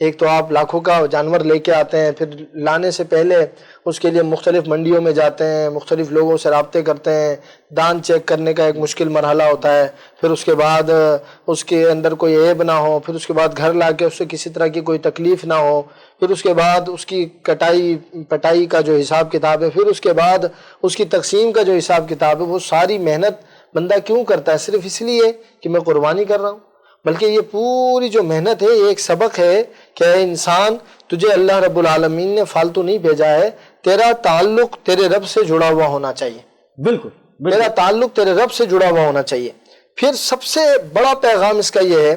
ایک تو آپ لاکھوں کا جانور لے کے آتے ہیں، پھر لانے سے پہلے اس کے لیے مختلف منڈیوں میں جاتے ہیں، مختلف لوگوں سے رابطے کرتے ہیں، دان چیک کرنے کا ایک مشکل مرحلہ ہوتا ہے، پھر اس کے بعد اس کے اندر کوئی عیب نہ ہو، پھر اس کے بعد گھر لا کے اس سے کسی طرح کی کوئی تکلیف نہ ہو، پھر اس کے بعد اس کی کٹائی پٹائی کا جو حساب کتاب ہے، پھر اس کے بعد اس کی تقسیم کا جو حساب کتاب ہے، وہ ساری محنت بندہ کیوں کرتا ہے؟ صرف اس لیے کہ میں قربانی کر رہا ہوں؟ بلکہ یہ پوری جو محنت ہے یہ ایک سبق ہے کہ اے انسان، تجھے اللہ رب العالمین نے فالتو نہیں بھیجا ہے، تیرا تعلق تیرے رب سے جڑا ہوا ہونا چاہیے۔ بالکل تیرا تعلق تیرے رب سے جڑا ہوا ہونا چاہیے۔ پھر سب سے بڑا پیغام اس کا یہ ہے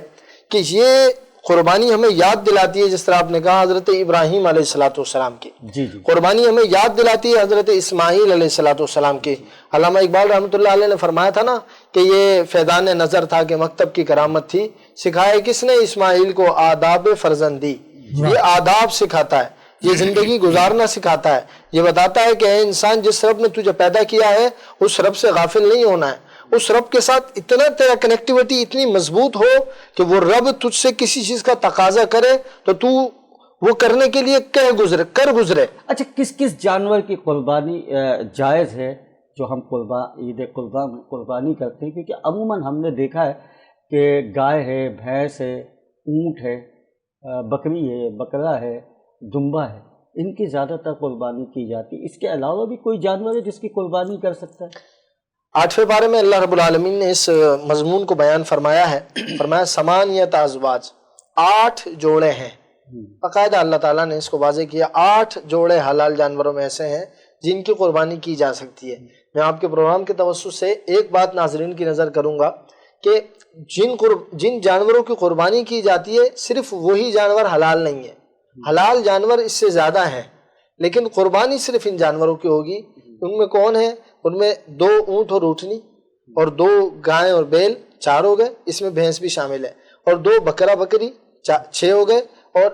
کہ یہ قربانی ہمیں یاد دلاتی ہے، جس طرح آپ نے کہا حضرت ابراہیم علیہ السلام کی جی قربانی ہمیں یاد دلاتی ہے حضرت اسماعیل علیہ السلام کی۔ علامہ اقبال رحمۃ اللہ علیہ نے فرمایا تھا نا کہ یہ فیضان نظر تھا کہ مکتب کی کرامت تھی، سکھائے کس نے اسماعیل کو آداب فرزندی۔ یہ آداب سکھاتا ہے، یہ زندگی گزارنا سکھاتا ہے، یہ بتاتا ہے کہ اے انسان، جس رب نے تجھے پیدا کیا ہے اس رب سے غافل نہیں ہونا ہے، اس رب کے ساتھ اتنا تیرا کنیکٹیوٹی اتنی مضبوط ہو کہ وہ رب تجھ سے کسی چیز کا تقاضا کرے تو تو وہ کرنے کے لیے کر گزرے۔ اچھا، کس کس جانور کی قربانی جائز ہے جو ہم عید قربانی کرتے ہیں؟ کیونکہ عموماً ہم نے دیکھا ہے کہ گائے ہے، بھینس ہے، اونٹ ہے، بکری ہے، بکرا ہے، دمبا ہے، ان کی زیادہ تر قربانی کی جاتی ہے۔ اس کے علاوہ بھی کوئی جانور ہے جس کی قربانی کر سکتا ہے؟ 8ویں پارے میں اللہ رب العالمین نے اس مضمون کو بیان فرمایا ہے، فرمایا سمانیت ازواج، 8 جوڑے ہیں۔ باقاعدہ اللہ تعالیٰ نے اس کو واضح کیا، 8 جوڑے حلال جانوروں میں ایسے ہیں جن کی قربانی کی جا سکتی ہے۔ میں آپ کے پروگرام کے توسط سے ایک بات ناظرین کی نظر کروں گا کہ جن جانوروں کی قربانی کی جاتی ہے صرف وہی جانور حلال نہیں ہے، حلال جانور اس سے زیادہ ہیں، لیکن قربانی صرف ان جانوروں کی ہوگی۔ ان میں کون ہے؟ ان میں 2 اونٹ اور اونٹنی، اور 2 گائیں اور بیل، 4 ہو گئے، اس میں بھینس بھی شامل ہے، اور 2 بکرا بکری، 6 ہو گئے، اور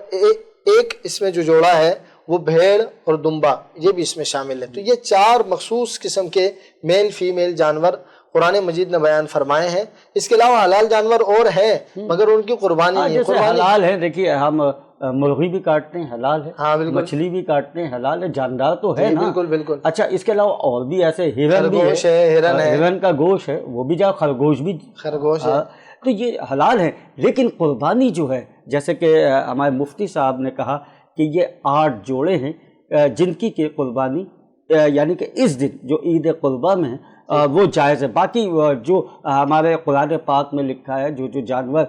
ایک اس میں جو جوڑا ہے وہ بھیڑ اور دمبا، یہ بھی اس میں شامل ہے۔ تو یہ 4 مخصوص قسم کے میل فیمیل جانور قرآن مجید نے بیان فرمائے ہیں۔ اس کے علاوہ حلال جانور اور ہیں مگر ان کی قربانی نہیں ہے۔ جیسے حلال ہے، دیکھیے ہم مرغی بھی کاٹتے ہیں، حلال ہے، ہاں بالکل، مچھلی بھی کاٹتے ہیں، حلال ہے، جاندار تو ہے نا۔ بالکل بالکل۔ اچھا، اس کے علاوہ اور بھی ایسے ہرن بھی خرگوش ہے، ہرن کا گوشت ہے، وہ بھی خرگوش بھی ہے، تو یہ حلال ہے۔ لیکن قربانی جو ہے، جیسے کہ ہمارے مفتی صاحب نے کہا کہ یہ 8 جوڑے ہیں جن کی قربانی یعنی کہ اس دن جو عید قربہ میں ہے وہ جائز ہے۔ باقی جو ہمارے قرآن پاک میں لکھا ہے جو جانور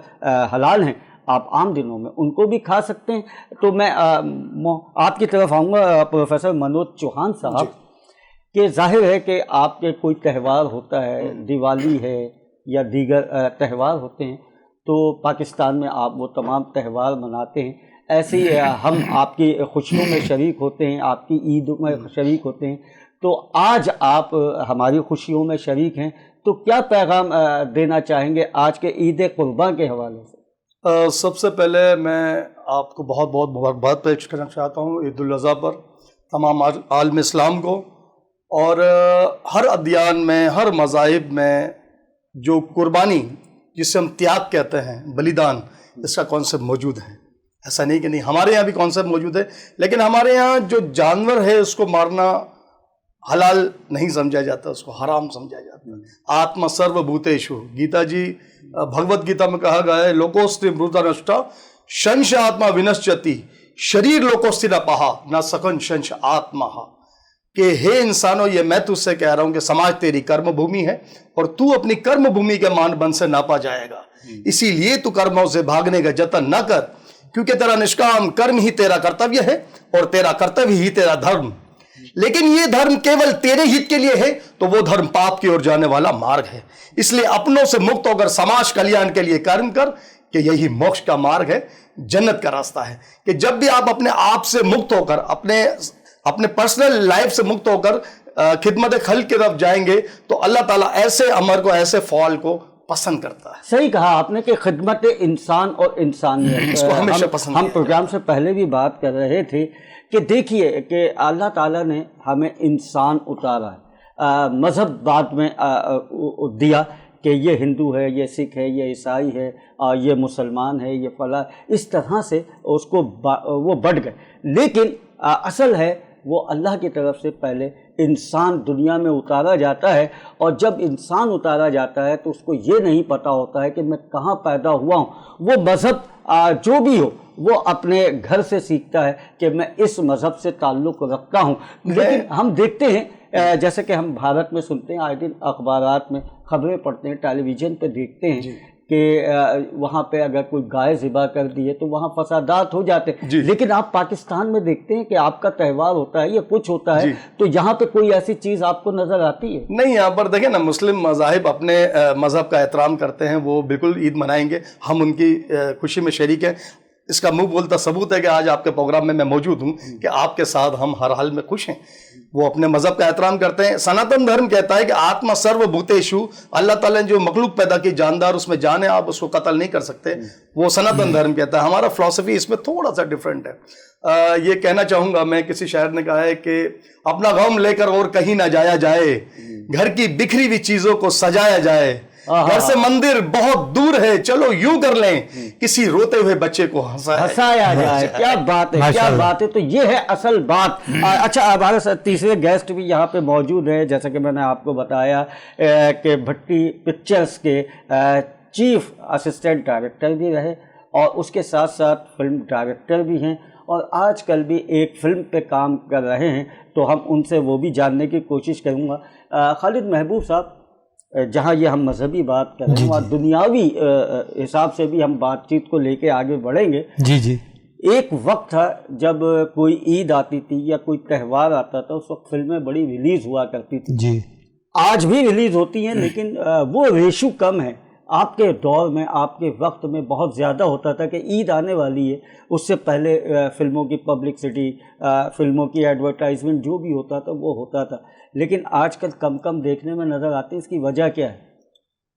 حلال ہیں آپ عام دنوں میں ان کو بھی کھا سکتے ہیں۔ تو میں آپ کی طرف آؤں گا پروفیسر منوج چوہان صاحب، کہ ظاہر ہے کہ آپ کے کوئی تہوار ہوتا ہے، دیوالی ہے یا دیگر تہوار ہوتے ہیں، تو پاکستان میں آپ وہ تمام تہوار مناتے ہیں، ایسے ہی ہم آپ کی خوشیوں میں شریک ہوتے ہیں، آپ کی عید میں شریک ہوتے ہیں۔ تو آج آپ ہماری خوشیوں میں شریک ہیں، تو کیا پیغام دینا چاہیں گے آج کے عید قرباں کے حوالے سے؟ سب سے پہلے میں آپ کو بہت بہت مبارکباد پیش کرنا چاہتا ہوں عید الاضحیٰ پر، تمام عالم اسلام کو، اور ہر ادیان میں، ہر مذاہب میں جو قربانی جسے ہم تیاگ کہتے ہیں، بلیدان، اس کا کانسیپٹ موجود ہے۔ ایسا نہیں کہ نہیں، ہمارے یہاں بھی کانسیپٹ موجود ہے، لیکن ہمارے یہاں جو جانور ہے اس کو مارنا حلال نہیں سمجھا جاتا، اس کو حرام سمجھا جاتا ہے۔ آتما سرو بھوتیشو، گیتا جی بھگوت گیتا میں کہا گیا ہے، لوکوستی مروتا نشٹا شنش آتما ونشچتی، شریر لوکوستی نہ پہا نہ سکن شنش آتما، کہ ہے انسانوں یہ میں تجھ سے کہہ رہا ہوں کہ سماج تیری کرم بھومی ہے اور تو اپنی کرم بھومی کے مان بن سے ناپا جائے گا، اسی لیے تو کرموں سے بھاگنے کا جتن نہ کر، کیونکہ تیرا نشکام کرم ہی تیرا کرتویہ ہے اور تیرا کرتویہ ہی تیرا دھرم، لیکن یہ دھرم کیول تیرے ہت کے لیے ہے تو وہ دھرم پاپ کی اور جانے والا مارگ ہے، اس لیے اپنوں سے مکت ہو کر سماج کلیان کے لیے کرم کر، کہ یہی موکش کا مارگ ہے، جنت کا راستہ ہے۔ کہ جب بھی آپ اپنے آپ سے مکت ہو کر، اپنے پرسنل لائف سے مکت ہو کر خدمت خلق کی طرف جائیں گے تو اللہ تعالیٰ ایسے امر کو، ایسے فعال کو پسند کرتا ہے۔ صحیح کہا آپ نے کہ خدمت انسان اور انسانیت، اس کو ہمیشہ پسند ہم پروگرام سے پہلے بھی بات کر رہے تھے کہ دیکھیے کہ اللہ تعالیٰ نے ہمیں انسان اتارا ہے، مذہب بعد میں دیا کہ یہ ہندو ہے، یہ سکھ ہے، یہ عیسائی ہے، یہ مسلمان ہے، یہ فلاں، اس طرح سے اس کو وہ بڑھ گئے. لیکن اصل ہے وہ اللہ کی طرف سے پہلے انسان دنیا میں اتارا جاتا ہے، اور جب انسان اتارا جاتا ہے تو اس کو یہ نہیں پتہ ہوتا ہے کہ میں کہاں پیدا ہوا ہوں. وہ مذہب جو بھی ہو وہ اپنے گھر سے سیکھتا ہے کہ میں اس مذہب سے تعلق رکھتا ہوں. لیکن ہم دیکھتے ہیں جیسے کہ ہم بھارت میں سنتے ہیں، آئے دن اخبارات میں خبریں پڑھتے ہیں، ٹیلی ویژن پہ دیکھتے ہیں کہ وہاں پہ اگر کوئی گائے ذبح کر دیے تو وہاں فسادات ہو جاتے ہیں. لیکن آپ پاکستان میں دیکھتے ہیں کہ آپ کا تہوار ہوتا ہے یا کچھ ہوتا ہے تو یہاں پہ کوئی ایسی چیز آپ کو نظر آتی ہے؟ نہیں. یہاں پر دیکھیں نا، مسلم مذاہب اپنے مذہب کا احترام کرتے ہیں، وہ بالکل عید منائیں گے، ہم ان کی خوشی میں شریک ہیں. اس کا منہ بولتا ثبوت ہے کہ آج آپ کے پروگرام میں موجود ہوں کہ آپ کے ساتھ ہم ہر حال میں خوش ہیں. وہ اپنے مذہب کا احترام کرتے ہیں. سناتن دھرم کہتا ہے کہ آتما سرو بھوتیشو، اللہ تعالیٰ نے جو مخلوق پیدا کی جاندار، اس میں جان ہے، آپ اس کو قتل نہیں کر سکتے. وہ سناتن دھرم کہتا ہے. ہمارا فلسفی اس میں تھوڑا سا ڈیفرنٹ ہے. یہ کہنا چاہوں گا میں، کسی شاعر نے کہا ہے کہ اپنا غم لے کر اور کہیں نہ جایا جائے، گھر کی بکھری ہوئی چیزوں کو سجایا جائے، گھر سے مندر بہت دور ہے، چلو یوں کر لیں کسی روتے ہوئے بچے کو ہنسایا جائے. کیا بات ہے، کیا بات ہے. تو یہ ہے اصل بات. اچھا، ہمارے ساتھ تیسرے گیسٹ بھی یہاں پہ موجود ہیں. جیسا کہ میں نے آپ کو بتایا کہ بھٹی پکچرز کے چیف اسسٹنٹ ڈائریکٹر بھی رہے، اور اس کے ساتھ ساتھ فلم ڈائریکٹر بھی ہیں، اور آج کل بھی ایک فلم پہ کام کر رہے ہیں. تو ہم ان سے وہ بھی جاننے کی کوشش کروں گا. خالد محبوب صاحب، جہاں یہ ہم مذہبی بات کر رہے ہیں اور دنیاوی حساب سے بھی ہم بات چیت کو لے کے آگے بڑھیں گے. جی. ایک وقت تھا جب کوئی عید آتی تھی یا کوئی تہوار آتا تھا، اس وقت فلمیں بڑی ریلیز ہوا کرتی تھی. جی. آج بھی ریلیز ہوتی ہیں، لیکن وہ ریشو کم ہے. آپ کے دور میں، آپ کے وقت میں بہت زیادہ ہوتا تھا کہ عید آنے والی ہے، اس سے پہلے فلموں کی پبلکسٹی، فلموں کی ایڈورٹائزمنٹ جو بھی ہوتا تھا وہ ہوتا تھا. لیکن آج کل کم دیکھنے میں نظر آتے ہیں. اس کی وجہ کیا ہے؟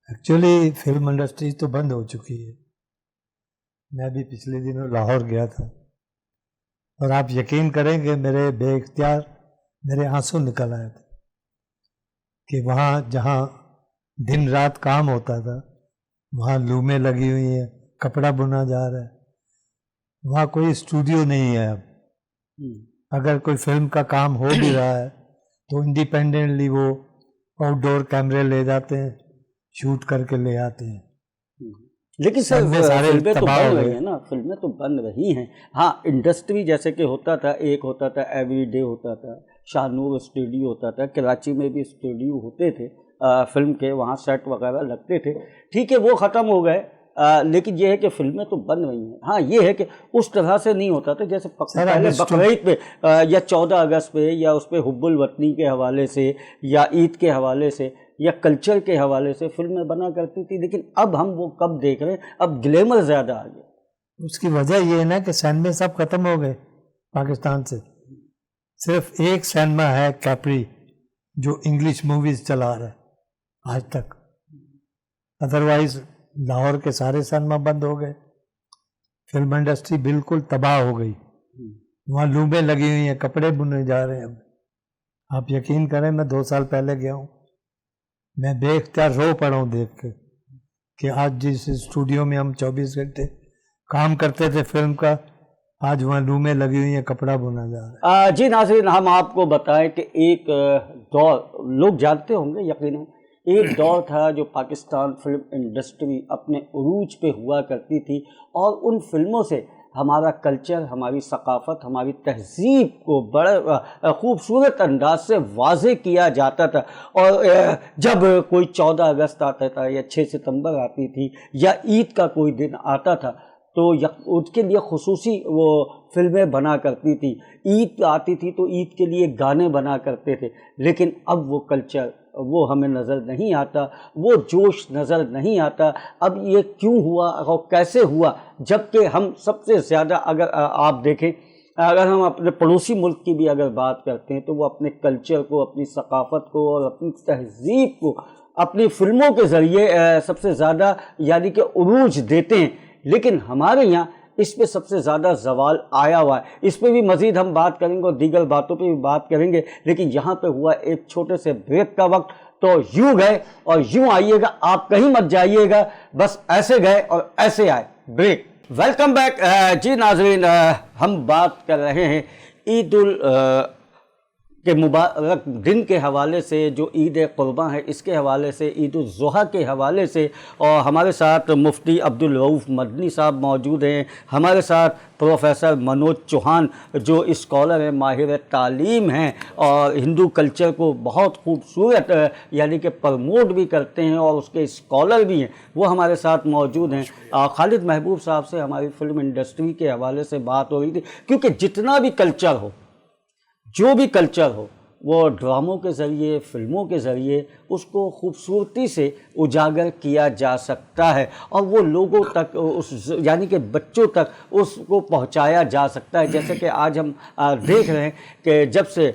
ایکچولی فلم انڈسٹری تو بند ہو چکی ہے. میں بھی پچھلے دنوں لاہور گیا تھا، اور آپ یقین کریں کہ میرے بے اختیار میرے آنسو نکل آئے تھے کہ وہاں جہاں دن رات کام ہوتا تھا، وہاں لومیں لگی ہوئی ہیں، کپڑا بنا جا رہا ہے. وہاں کوئی اسٹوڈیو نہیں ہے. اب اگر کوئی فلم کا کام ہو بھی رہا ہے تو انڈیپینڈنٹلی وہ آؤٹ ڈور کیمرے لے جاتے ہیں، شوٹ کر کے لے آتے ہیں. لیکن سر فلمیں تو بن رہی ہیں نا، فلمیں تو بن رہی ہیں. ہاں، انڈسٹری جیسے کہ ہوتا تھا، ایک ہوتا تھا ایوری ڈے ہوتا تھا، شاہ نور اسٹوڈیو ہوتا تھا، کراچی میں بھی اسٹوڈیو ہوتے تھے فلم کے، وہاں سیٹ وغیرہ لگتے تھے. ٹھیک ہے، وہ ختم ہو گئے. لیکن یہ ہے کہ فلمیں تو بن رہی ہیں. ہاں، یہ ہے کہ اس طرح سے نہیں ہوتا تھا جیسے پہلے بقرعید پہ یا 14 اگست پہ یا اس پہ حب الوطنی کے حوالے سے یا عید کے حوالے سے یا کلچر کے حوالے سے فلمیں بنا کرتی تھی. لیکن اب ہم وہ کب دیکھ رہے ہیں؟ اب گلیمر زیادہ آ گیا. اس کی وجہ یہ ہے نا کہ سینما سب ختم ہو گئے پاکستان سے. صرف ایک سینما ہے کیپری جو انگلش موویز چلا رہا ہے آج تک. ادروائز لاہور کے سارے سینما بند ہو گئے. فلم انڈسٹری بالکل تباہ ہو گئی. وہاں لومیں لگی ہوئی ہیں، کپڑے بنے جا رہے ہیں. اب آپ یقین کریں، میں 2 سال پہلے گیا ہوں، میں بے اختیار رو پڑا ہوں دیکھ کے کہ آج جس اسٹوڈیو میں ہم 24 گھنٹے کام کرتے تھے فلم کا، آج وہاں لومیں لگی ہوئی ہیں، کپڑا بنا جا رہا ہے. جی ناظرین، ہم آپ کو بتائیں کہ ایک دور لوگ جانتے ہوں گے یقیناً، ایک دور تھا جو پاکستان فلم انڈسٹری اپنے عروج پہ ہوا کرتی تھی، اور ان فلموں سے ہمارا کلچر، ہماری ثقافت، ہماری تہذیب کو بڑے خوبصورت انداز سے واضح کیا جاتا تھا. اور جب کوئی 14 اگست آتا تھا یا 6 ستمبر آتی تھی یا عید کا کوئی دن آتا تھا تو اس کے لیے خصوصی وہ فلمیں بنا کرتی تھی. عید آتی تھی تو عید کے لیے گانے بنا کرتے تھے. لیکن اب وہ کلچر وہ ہمیں نظر نہیں آتا، وہ جوش نظر نہیں آتا. اب یہ کیوں ہوا اور کیسے ہوا؟ جبکہ ہم سب سے زیادہ، اگر آپ دیکھیں، اگر ہم اپنے پڑوسی ملک کی بھی اگر بات کرتے ہیں تو وہ اپنے کلچر کو، اپنی ثقافت کو اور اپنی تہذیب کو اپنی فلموں کے ذریعے سب سے زیادہ یعنی کہ عروج دیتے ہیں. لیکن ہمارے یہاں اس پہ سب سے زیادہ زوال آیا ہوا ہے. اس پہ بھی مزید ہم بات کریں گے اور دیگر باتوں پہ بھی بات کریں گے. لیکن یہاں پہ ہوا ایک چھوٹے سے بریک کا وقت. تو یوں گئے اور یوں آئیے گا, آپ کہیں مت جائیے گا, بس ایسے گئے اور ایسے آئے. بریک. Welcome back. جی ناظرین, ہم بات کر رہے ہیں عید کے مبارک دن کے حوالے سے, جو عید قرباں ہے اس کے حوالے سے, عید الاضحیٰ کے حوالے سے. اور ہمارے ساتھ مفتی عبدالرؤوف مدنی صاحب موجود ہیں, ہمارے ساتھ پروفیسر منوج چوہان جو اسکالر ہیں, ماہر تعلیم ہیں اور ہندو کلچر کو بہت خوبصورت یعنی کہ پرموٹ بھی کرتے ہیں اور اس کے اسکالر بھی ہیں, وہ ہمارے ساتھ موجود ہیں. خالد محبوب صاحب سے ہماری فلم انڈسٹری کے حوالے سے بات ہو رہی تھی, کیونکہ جتنا بھی کلچر ہو, جو بھی کلچر ہو, وہ ڈراموں کے ذریعے, فلموں کے ذریعے اس کو خوبصورتی سے اجاگر کیا جا سکتا ہے اور وہ لوگوں تک اس یعنی کہ بچوں تک اس کو پہنچایا جا سکتا ہے. جیسے کہ آج ہم دیکھ رہے ہیں کہ جب سے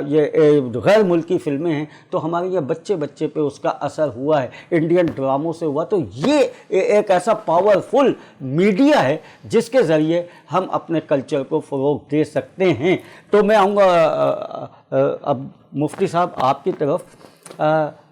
یہ غیر ملکی فلمیں ہیں تو ہمارے یہ بچے بچے پہ اس کا اثر ہوا ہے, انڈین ڈراموں سے ہوا. تو یہ ایک ایسا پاورفل میڈیا ہے جس کے ذریعے ہم اپنے کلچر کو فروغ دے سکتے ہیں. تو میں آؤں گا اب مفتی صاحب آپ کی طرف.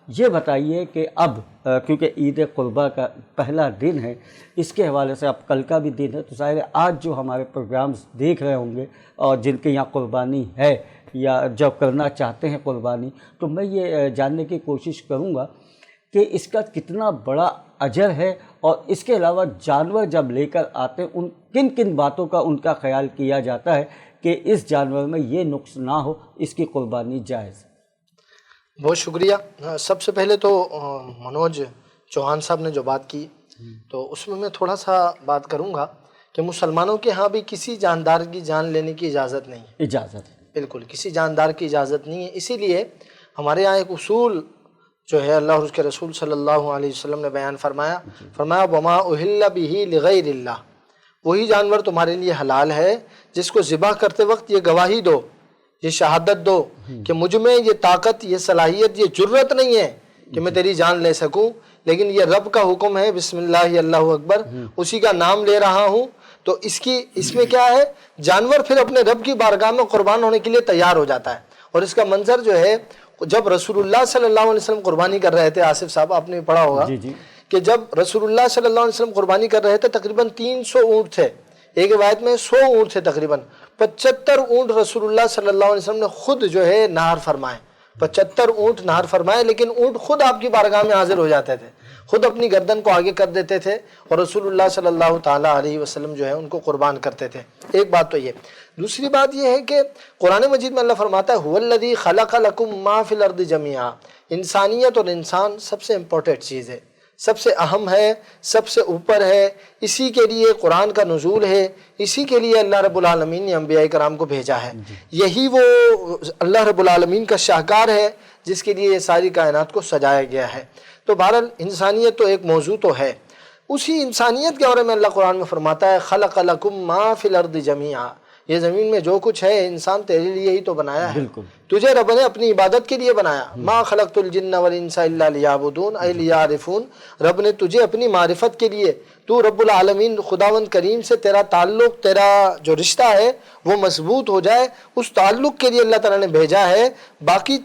یہ بتائیے کہ اب کیونکہ عید قربہ کا پہلا دن ہے, اس کے حوالے سے اب کل کا بھی دن ہے, تو ظاہر ہے آج جو ہمارے پروگرامز دیکھ رہے ہوں گے اور جن کے یہاں قربانی ہے یا جب کرنا چاہتے ہیں قربانی, تو میں یہ جاننے کی کوشش کروں گا کہ اس کا کتنا بڑا اجر ہے, اور اس کے علاوہ جانور جب لے کر آتے ہیں ان کن کن باتوں کا ان کا خیال کیا جاتا ہے کہ اس جانور میں یہ نقص نہ ہو, اس کی قربانی جائز. بہت شکریہ. سب سے پہلے تو منوج چوہان صاحب نے جو بات کی تو اس میں تھوڑا سا بات کروں گا کہ مسلمانوں کے ہاں بھی کسی جاندار کی جان لینے کی اجازت نہیں ہے. اجازت بالکل کسی جاندار کی اجازت نہیں ہے. اسی لیے ہمارے یہاں ایک اصول جو ہے اللہ اور اس کے رسول صلی اللہ علیہ وسلم نے بیان فرمایا وما اہل بہ لغیر اللہ, وہی جانور تمہارے لیے حلال ہے جس کو ذبح کرتے وقت یہ گواہی دو, یہ شہادت دو کہ مجھ میں یہ طاقت, یہ صلاحیت, یہ جرت نہیں ہے کہ میں تیری جان لے سکوں, لیکن یہ رب کا حکم ہے, بسم اللہ اللہ اکبر, اسی کا نام لے رہا ہوں. تو اس میں کیا ہے, جانور پھر اپنے رب کی بارگاہ میں قربان ہونے کے لیے تیار ہو جاتا ہے. اور اس کا منظر جو ہے, جب رسول اللہ صلی اللہ علیہ وسلم قربانی کر رہے تھے, آصف صاحب آپ نے پڑھا ہوگا کہ جب رسول اللہ صلی اللہ علیہ وسلم قربانی کر رہے تھے تقریباً 300 اونٹ تھے, ایک روایت میں 100 اونٹ تھے, تقریباً 75 اونٹ رسول اللہ صلی اللہ علیہ وسلم نے خود جو ہے نہار فرمائے. 75 اونٹ نہار فرمائے, لیکن اونٹ خود آپ کی بارگاہ میں حاضر ہو جاتے تھے, خود اپنی گردن کو آگے کر دیتے تھے اور رسول اللہ صلی اللہ تعالیٰ علیہ وسلم جو ہے ان کو قربان کرتے تھے. ایک بات تو یہ. دوسری بات یہ ہے کہ قرآن مجید میں اللہ فرماتا ہے هو الذی خلق لکم ما فی الارض جمیعا, انسانیت اور انسان سب سے امپورٹنٹ چیز ہے, سب سے اہم ہے, سب سے اوپر ہے, اسی کے لیے قرآن کا نزول ہے, اسی کے لیے اللہ رب العالمین نے انبیاء کرام کو بھیجا ہے. یہی وہ اللہ رب العالمین کا شاہکار ہے جس کے لیے یہ ساری کائنات کو سجایا گیا ہے. تو بہرحال انسانیت تو ایک موضوع تو ہے. اسی انسانیت کے بارے میں اللہ قرآن میں فرماتا ہے خلق لکم ما فی الارض جمیعا, یہ زمین میں جو کچھ ہے انسان تیرے لیے ہی تو بنایا ہے, تجھے رب نے اپنی عبادت کے لیے بنایا. ما خلقت الجن والانس الا لیعبدون ای لیعرفون, رب نے تجھے اپنی معرفت کے لیے, تو رب العالمین خداوند کریم سے تیرا تعلق, تیرا جو رشتہ ہے وہ مضبوط ہو جائے, اس تعلق کے لیے اللہ تعالیٰ نے بھیجا ہے. باقی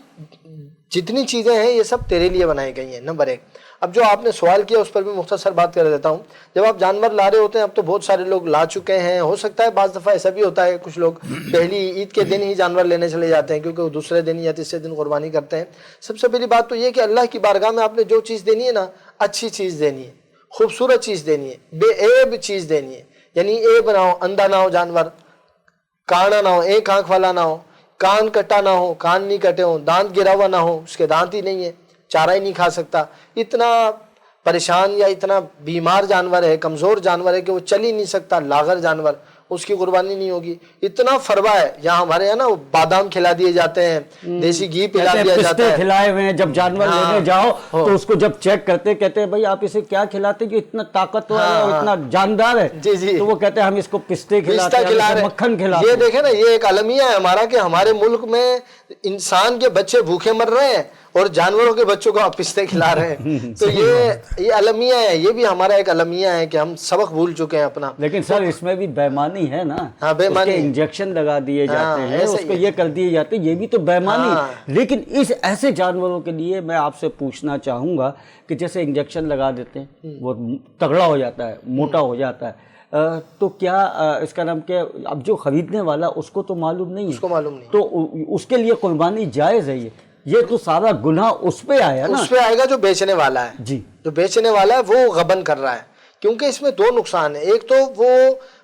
جتنی چیزیں ہیں یہ سب تیرے لیے بنائی گئی ہیں. نمبر 1. اب جو آپ نے سوال کیا اس پر بھی مختصر بات کر دیتا ہوں. جب آپ جانور لا رہے ہوتے ہیں, اب تو بہت سارے لوگ لا چکے ہیں, ہو سکتا ہے بعض دفعہ ایسا بھی ہوتا ہے کچھ لوگ پہلی عید کے دن ہی جانور لینے چلے جاتے ہیں کیونکہ وہ دوسرے دن یا تیسرے دن قربانی کرتے ہیں. سب سے پہلی بات تو یہ کہ اللہ کی بارگاہ میں آپ نے جو چیز دینی ہے نا, اچھی چیز دینی ہے, خوبصورت چیز دینی ہے, بے عیب چیز دینی ہے. یعنی عیب نہ ہو, اندھا نہ ہو جانور, کانا نہ ہو, ایک آنکھ والا نہ ہو, کان کٹا نہ ہو, کان نہیں کٹے ہوں, دانت گرا ہوا نہ ہو, اس کے دانت ہی نہیں ہے, چارہ ہی نہیں کھا سکتا, اتنا پریشان یا اتنا بیمار جانور ہے, کمزور جانور ہے کہ وہ چل ہی نہیں سکتا, لاغر جانور, اس کی قربانی نہیں ہوگی. اتنا فروا ہے. یہاں ہمارے یہاں نا بادام کھلا دیے جاتے ہیں, دیسی گھی پلا دیا جاتا ہے, کھلائے ہوئے ہیں. جب جانور لینے جاؤ تو اس کو جب چیک کرتے کہتے ہیں بھائی آپ اسے کیا کھلاتے ہیں کہ اتنا طاقتور ہے اور اتنا جاندار ہے, تو وہ کہتے ہیں ہم اس کو پستے کھلاتے ہیں, مکھن کھلاتے ہیں. یہ دیکھیں نا, یہ ایک المیہ ہے ہمارا کہ ہمارے ملک میں انسان کے بچے بھوکے مر رہے ہیں اور جانوروں کے بچوں کو آپ پستے کھلا رہے ہیں. تو یہ المیہ ہے, یہ بھی ہمارا ایک المیہ ہے کہ ہم سبق بھول چکے ہیں اپنا. لیکن سر اس میں بھی بےمانی ہے نا, ہاں بےمانی, انجیکشن لگا دیے جاتے ہیں, اس کو یہ کر دیے جاتے ہیں, یہ بھی تو بےمانی. لیکن اس ایسے جانوروں کے لیے میں آپ سے پوچھنا چاہوں گا کہ جیسے انجیکشن لگا دیتے ہیں, وہ تگڑا ہو جاتا ہے, موٹا ہو جاتا ہے, تو کیا اس کا نام کیا, اب جو خریدنے والا اس کو تو معلوم نہیں ہے, اس کو معلوم نہیں, تو اس کے لیے قربانی جائز ہے. یہ تو سارا گناہ اس پہ آیا نا, اس پہ آئے گا جو بیچنے والا ہے. جی, جو بیچنے والا ہے وہ غبن کر رہا ہے, کیونکہ اس میں دو نقصان ہیں. ایک تو وہ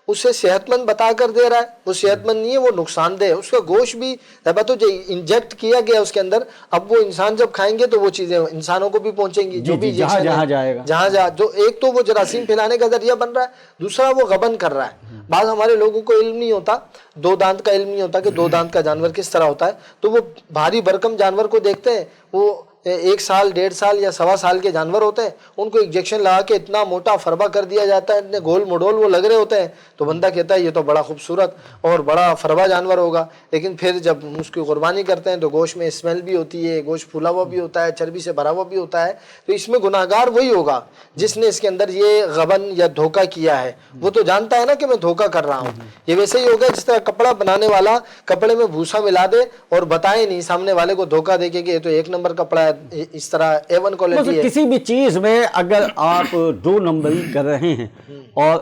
اسے صحت مند بتا کر دے رہا ہے, وہ صحت مند نہیں ہے, وہ نقصان دہ ہے. اس کا گوشت بھی تو جو انجیکٹ کیا گیا اس کے اندر, اب وہ انسان جب کھائیں گے تو وہ چیزیں انسانوں کو بھی پہنچیں گی, جو بھی جہاں جائے گا, جہاں جو ایک تو وہ جراثیم پھیلانے کا ذریعہ بن رہا ہے, دوسرا وہ غبن کر رہا ہے. بعض ہمارے لوگوں کو علم نہیں ہوتا, دو دانت کا علم نہیں ہوتا کہ دو دانت کا جانور کس طرح ہوتا ہے, تو وہ بھاری بھرکم جانور کو دیکھتے ہیں, وہ 1 سال 1.5 سال یا 1.25 سال کے جانور ہوتے ہیں, ان کو انجیکشن لگا کے اتنا موٹا فربا کر دیا جاتا ہے, اتنے گول مڈول وہ لگ رہے ہوتے ہیں, تو بندہ کہتا ہے یہ تو بڑا خوبصورت اور بڑا فربا جانور ہوگا. لیکن پھر جب اس کی قربانی کرتے ہیں تو گوشت میں اسمیل بھی ہوتی ہے, گوشت پھولا ہوا بھی ہوتا ہے, چربی سے بھرا ہوا بھی ہوتا ہے. تو اس میں گناہگار وہی ہوگا جس نے اس کے اندر یہ غبن یا دھوکہ کیا ہے. وہ تو جانتا ہے نا کہ میں دھوکہ کر رہا ہوں. یہ ویسے ہی ہوگا جس طرح کپڑا بنانے والا کپڑے میں بھوسا ملا دے اور بتائے نہیں, سامنے والے کو دھوکہ دے کے کہ یہ تو 1 نمبر کپڑا ہے, اس طرح A1 کوالٹی ہے. کسی بھی چیز میں اگر آپ 2 نمبری کر رہے ہیں, اور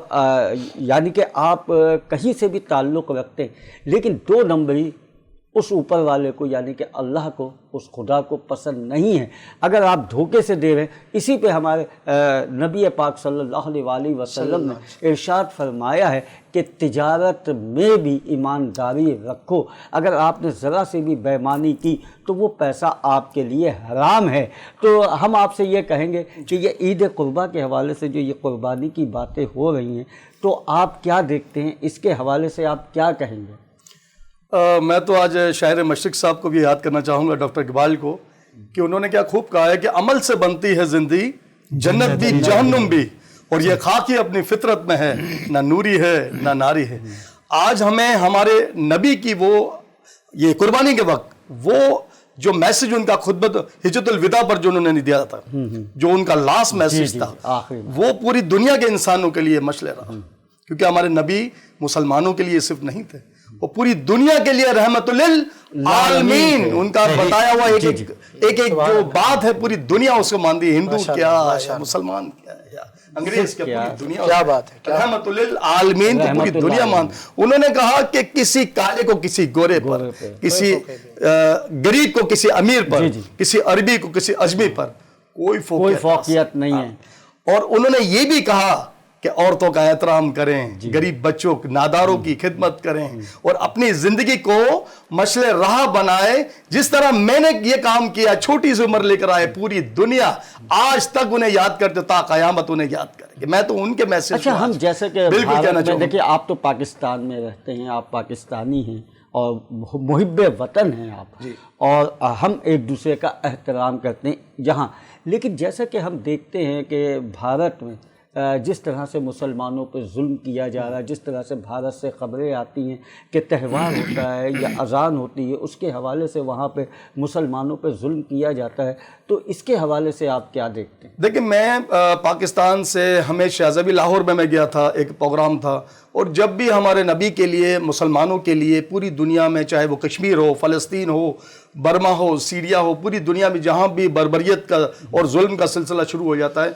یعنی کہ آپ کہیں سے بھی تعلق رکھتے ہیں, لیکن 2 نمبری اس اوپر والے کو یعنی کہ اللہ کو, اس خدا کو پسند نہیں ہے. اگر آپ دھوکے سے دے رہے ہیں, اسی پہ ہمارے نبی پاک صلی اللہ علیہ وسلم نے ارشاد فرمایا ہے کہ تجارت میں بھی ایمانداری رکھو. اگر آپ نے ذرا سے بھی بےمانی کی تو وہ پیسہ آپ کے لیے حرام ہے. تو ہم آپ سے یہ کہیں گے کہ یہ عید قربہ کے حوالے سے جو یہ قربانی کی باتیں ہو رہی ہیں, تو آپ کیا دیکھتے ہیں, اس کے حوالے سے آپ کیا کہیں گے؟ میں تو آج شاعر مشرق صاحب کو بھی یاد کرنا چاہوں گا, ڈاکٹر اقبال کو, کہ انہوں نے کیا خوب کہا ہے کہ عمل سے بنتی ہے زندگی, جنت بھی جہنم بھی, اور یہ خاکی اپنی فطرت میں ہے, نہ نوری ہے نہ ناری ہے. آج ہمیں ہمارے نبی کی وہ یہ قربانی کے وقت وہ جو میسج ان کا خطبت حجت الوداع پر جو انہوں نے دیا تھا, جو ان کا لاسٹ میسج تھا, وہ پوری دنیا کے انسانوں کے لیے مشعل رہا. کیونکہ ہمارے نبی مسلمانوں کے لیے صرف نہیں تھے, وہ پوری دنیا کے لیے رحمت للعالمین. ان کا بتایا ہوا ایک جو بات ہے پوری دنیا اس کو مانتی ہے, ہندو کیا یا مسلمان کیا یا انگریز کیا, پوری دنیا کیا بات ہے, رحمت للعالمین کو پوری دنیا مانتی. انہوں نے کہا کہ کسی کالے کو کسی گورے پر, کسی غریب کو کسی امیر پر, کسی عربی کو کسی اجمی پر کوئی فوقیت نہیں ہے. اور انہوں نے یہ بھی کہا کہ عورتوں کا احترام کریں, غریب بچوں ناداروں کی خدمت کریں, اور اپنی زندگی کو مشعل راہ بنائے. جس طرح میں نے یہ کام کیا, چھوٹی سی عمر لے کر آئے, پوری دنیا آج تک انہیں یاد کرتے, تا قیامت انہیں یاد کرے گے. میں تو ان کے میسج اچھا, ہم جیسے کہ بالکل کہنا چاہوں. دیکھیے آپ تو پاکستان میں رہتے ہیں, آپ پاکستانی ہیں اور محب وطن ہیں آپ, اور ہم ایک دوسرے کا احترام کرتے ہیں یہاں. لیکن جیسا کہ ہم دیکھتے ہیں کہ بھارت میں جس طرح سے مسلمانوں پہ ظلم کیا جا رہا ہے, جس طرح سے بھارت سے خبریں آتی ہیں کہ تہوار ہوتا ہے یا اذان ہوتی ہے, اس کے حوالے سے وہاں پہ مسلمانوں پہ ظلم کیا جاتا ہے, تو اس کے حوالے سے آپ کیا دیکھتے ہیں؟ دیکھیں, میں پاکستان سے ہمیشہ ابھی لاہور میں گیا تھا, ایک پروگرام تھا, اور جب بھی ہمارے نبی کے لیے, مسلمانوں کے لیے پوری دنیا میں, چاہے وہ کشمیر ہو, فلسطین ہو, برما ہو, سیریا ہو, پوری دنیا میں جہاں بھی بربریت کا اور ظلم کا سلسلہ شروع ہو جاتا ہے,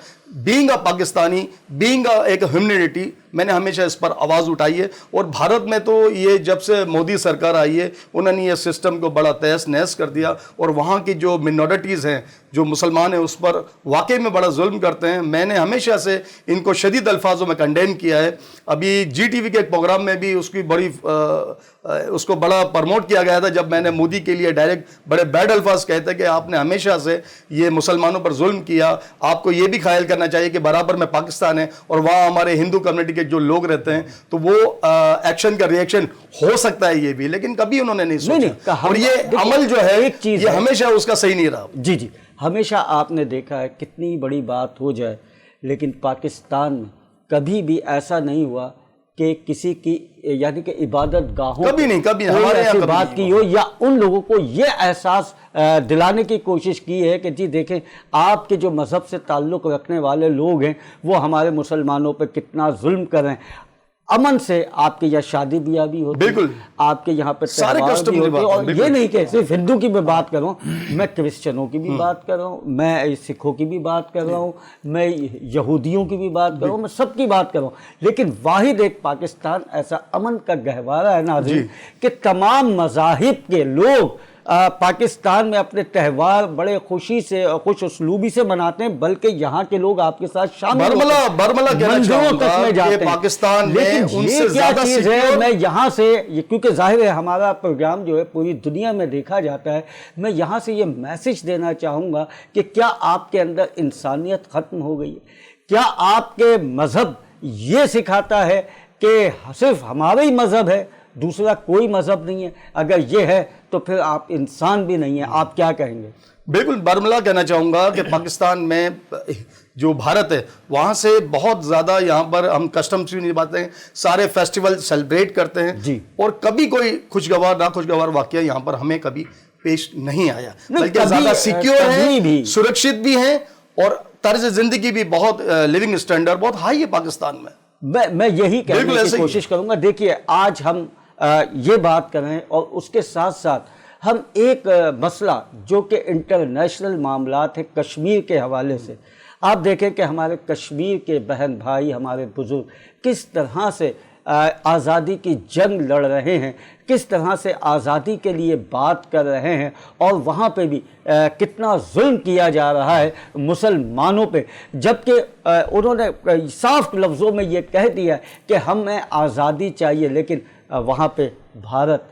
بینگ اے پاکستانی, بینگ ایک ہیومنٹی, میں نے ہمیشہ اس پر آواز اٹھائی ہے. اور بھارت میں تو یہ جب سے مودی سرکار آئی ہے, انہوں نے یہ سسٹم کو بڑا تہس نہس کر دیا, اور وہاں کی جو منورٹیز ہیں, جو مسلمان ہیں, اس پر واقعی میں بڑا ظلم کرتے ہیں. میں نے ہمیشہ سے ان کو شدید الفاظوں میں کنڈیم کیا ہے. ابھی جی ٹی وی کے ایک پروگرام میں بھی اس کو بڑا پرموٹ کیا گیا تھا, جب میں نے مودی کے لیے ڈائریکٹ بڑے بیڈ الفاظ کہتے کہ آپ نے ہمیشہ سے یہ مسلمانوں پر ظلم کیا, آپ کو یہ بھی خیال کرنا چاہیے کہ برابر میں پاکستان ہے, اور وہاں ہمارے ہندو کمیونٹی کے جو لوگ رہتے ہیں, تو وہ ایکشن کا ریئیکشن ہو سکتا ہے یہ بھی, لیکن کبھی انہوں نے نہیں سوچا. اور یہ عمل جو ہے یہ ہمیشہ اس کا صحیح نہیں رہا. جی, ہمیشہ آپ نے دیکھا ہے کتنی بڑی بات ہو جائے, لیکن پاکستان میں کبھی بھی ایسا نہیں ہوا کہ کسی کی یعنی کہ عبادت گاہوں کبھی نہیں، کبھی کوئی ہمارے یہاں ایسی کبھی بات نہیں کی ہو یا ان لوگوں کو یہ احساس دلانے کی کوشش کی ہے کہ جی دیکھیں آپ کے جو مذہب سے تعلق رکھنے والے لوگ ہیں وہ ہمارے مسلمانوں پہ کتنا ظلم کر رہے ہیں. امن سے آپ کے یہاں شادی بیاہ بھی ہوتی ہے، بالکل آپ کے یہاں پہ سارے تہوار custom بھی ہوتے ہیں. بات ہے، اور یہ نہیں کہ صرف ہندو کی میں بات کر رہا ہوں، میں کرسچنوں کی بھی بات کر رہا ہوں، میں سکھوں کی بھی بات کر رہا ہوں، میں یہودیوں کی بھی بات کر رہا ہوں، میں سب کی بات کر رہا ہوں. لیکن واحد ایک پاکستان ایسا امن کا گہوارہ ہے ناظرین کہ تمام مذاہب کے لوگ پاکستان میں اپنے تہوار بڑے خوشی سے اور خوش اسلوبی سے مناتے ہیں، بلکہ یہاں کے لوگ آپ کے ساتھ شامل ہوتے ہیں، برملا کہنا مندروں چاہوں تک میں گا جاتے کہ ہیں. پاکستان میں لیکن ان یہ سے کیا زیادہ چیز ہے، سیکیور، میں یہاں سے کیونکہ ظاہر ہے ہمارا پروگرام جو ہے پوری دنیا میں دیکھا جاتا ہے، میں یہاں سے یہ میسج دینا چاہوں گا کہ کیا آپ کے اندر انسانیت ختم ہو گئی ہے؟ کیا آپ کے مذہب یہ سکھاتا ہے کہ صرف ہمارا ہی مذہب ہے، دوسرا کوئی مذہب نہیں ہے؟ اگر یہ ہے تو پھر آپ انسان بھی نہیں ہیں. آپ کیا کہیں گے؟ بالکل برملا کہنا چاہوں گا کہ پاکستان میں جو بھارت ہے وہاں سے بہت زیادہ یہاں پر ہم کسٹمز بھی نبھاتے ہیں، سارے فیسٹیول سیلیبریٹ کرتے ہیں جی. اور کبھی کوئی خوشگوار ناخوشگوار واقعہ یہاں پر ہمیں کبھی پیش نہیں آیا، بلکہ کبھی- زیادہ سیکیور کبھی بھی. ہیں، سرکشت بھی ہیں اور طرز زندگی بھی بہت لیونگ اسٹینڈرڈ بہت ہائی ہے پاکستان میں. میں یہی کہنے بالکل کی ایسے ہی کوشش کروں گا. دیکھیے آج ہم یہ بات کریں اور اس کے ساتھ ساتھ ہم ایک مسئلہ جو کہ انٹرنیشنل معاملات ہے کشمیر کے حوالے سے، آپ دیکھیں کہ ہمارے کشمیر کے بہن بھائی ہمارے بزرگ کس طرح سے آزادی کی جنگ لڑ رہے ہیں، کس طرح سے آزادی کے لیے بات کر رہے ہیں، اور وہاں پہ بھی کتنا ظلم کیا جا رہا ہے مسلمانوں پہ، جبکہ انہوں نے صاف لفظوں میں یہ کہہ دیا کہ ہمیں آزادی چاہیے. لیکن وہاں پہ بھارت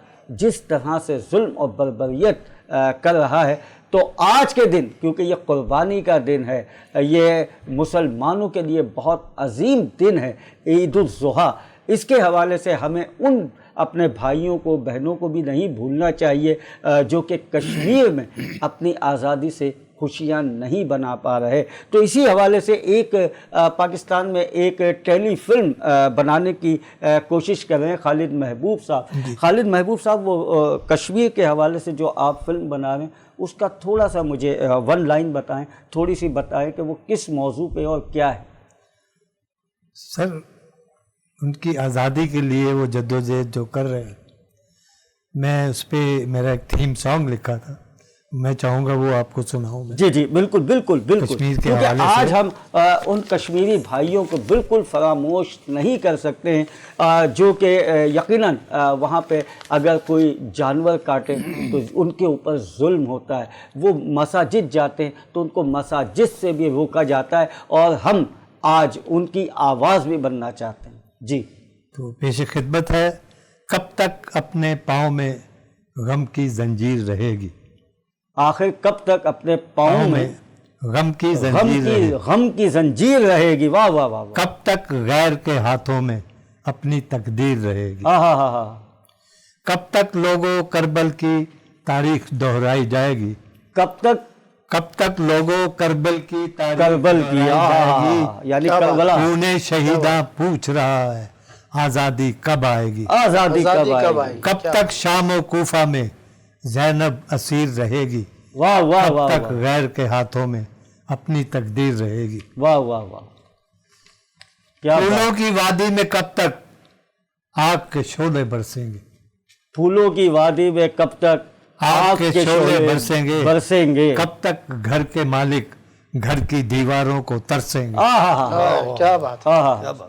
جس طرح سے ظلم اور بربریت کر رہا ہے، تو آج کے دن کیونکہ یہ قربانی کا دن ہے، یہ مسلمانوں کے لیے بہت عظیم دن ہے، عید الاضحیٰ، اس کے حوالے سے ہمیں ان اپنے بھائیوں کو بہنوں کو بھی نہیں بھولنا چاہیے جو کہ کشمیر میں اپنی آزادی سے خوشیاں نہیں بنا پا رہے. تو اسی حوالے سے ایک پاکستان میں ایک ٹیلی فلم بنانے کی کوشش کر رہے ہیں خالد محبوب صاحب. خالد محبوب صاحب وہ کشمیر کے حوالے سے جو آپ فلم بنا رہے ہیں اس کا تھوڑا سا مجھے ون لائن بتائیں، تھوڑی سی بتائیں کہ وہ کس موضوع پہ اور کیا ہے. سر ان کی آزادی کے لیے وہ جدوجہد جو کر رہے ہیں، میں اس پہ میرا ایک تھیم سانگ لکھا تھا، میں چاہوں گا وہ آپ کو سناؤں میں. جی جی بالکل بالکل بالکل، کشمیر کے کیونکہ حوالے آج سے ہم ان کشمیری بھائیوں کو بالکل فراموش نہیں کر سکتے ہیں جو کہ یقیناً وہاں پہ اگر کوئی جانور کاٹے تو ان کے اوپر ظلم ہوتا ہے، وہ مساجد جاتے ہیں تو ان کو مساجد سے بھی روکا جاتا ہے، اور ہم آج ان کی آواز بھی بننا چاہتے ہیں. جی تو پیش خدمت ہے، کب تک اپنے پاؤں میں غم کی زنجیر رہے گی، آخر کب تک اپنے پاؤں میں غم کی زنجیر رہے گی، غم کی زنجیر رہے گی. واہ واہ واہ واہ. کب تک غیر کے ہاتھوں میں اپنی تقدیر رہے گی، ہاں ہاں ہاں ہاں. کب تک لوگوں کربل کی تاریخ دہرائی جائے گی، کب تک لوگوں کربل کی تاریخ کربل کی دہرائی جائے گی، یعنی کربلا. خون شہیداں پوچھ رہا ہے آزادی کب آئے گی، آزادی کب آئے گی. کب تک شام و کوفہ میں زینب اسیر رہے گی، واہ واہ کب واہ تک غیر کے ہاتھوں میں اپنی تقدیر رہے گی، واہ واہ واہ. کیا بات. پھولوں کی وادی میں کب تک آگ کے شعلے برسیں گے، پھولوں کی وادی میں کب تک آگ کے شعلے برسیں گے، کب کب تک گھر کے مالک گھر کی دیواروں کو ترسیں گے، کیا بات ہے.